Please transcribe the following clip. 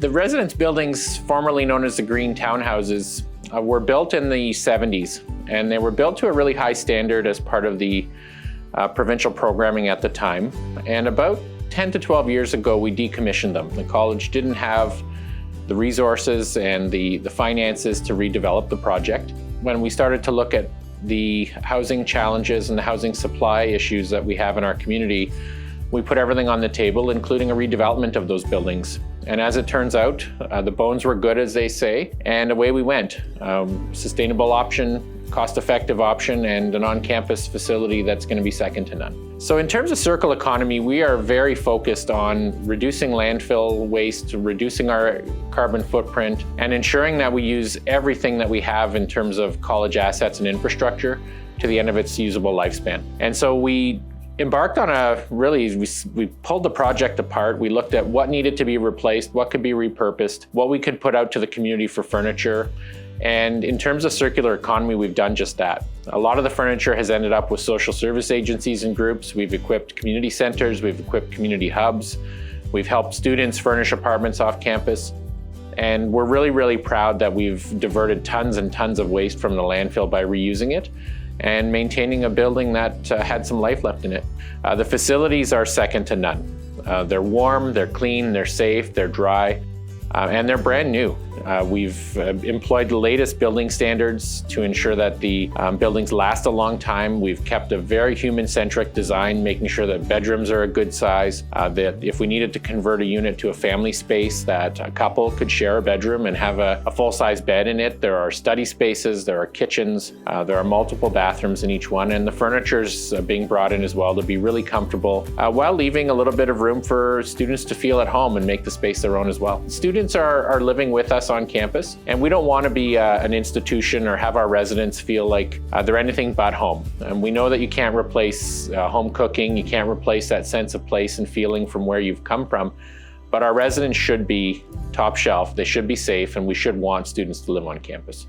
The residence buildings, formerly known as the green townhouses, were built in the 70s, and they were built to a really high standard as part of the provincial programming at the time. And about 10 to 12 years ago, we decommissioned them. The college didn't have the resources and the finances to redevelop the project. When we started to look at the housing challenges and the housing supply issues that we have in our community, we put everything on the table, including a redevelopment of those buildings. And as it turns out, the bones were good, as they say, and away we went. Sustainable option, cost-effective option, and an on-campus facility that's going to be second to none. So in terms of circle economy, we are very focused on reducing landfill waste, reducing our carbon footprint, and ensuring that we use everything that we have in terms of college assets and infrastructure to the end of its usable lifespan. And so we embarked on we pulled the project apart. We looked at what needed to be replaced, what could be repurposed, what we could put out to the community for furniture. And in terms of circular economy, we've done just that. A lot of the furniture has ended up with social service agencies and groups. We've equipped community centers, we've equipped community hubs. We've helped students furnish apartments off campus. And we're really, really proud that we've diverted tons and tons of waste from the landfill by reusing it and maintaining a building that had some life left in it. The facilities are second to none. They're warm, they're clean, they're safe, they're dry, and they're brand new. We've employed the latest building standards to ensure that the buildings last a long time. We've kept a very human-centric design, making sure that bedrooms are a good size, that if we needed to convert a unit to a family space, that a couple could share a bedroom and have a full-size bed in it. There are study spaces, there are kitchens, there are multiple bathrooms in each one, and the furniture's being brought in as well to be really comfortable, while leaving a little bit of room for students to feel at home and make the space their own as well. Students are living with us on campus, and we don't want to be an institution or have our residents feel like they're anything but home. And we know that you can't replace home cooking, you can't replace that sense of place and feeling from where you've come from, but our residents should be top shelf, they should be safe, and we should want students to live on campus.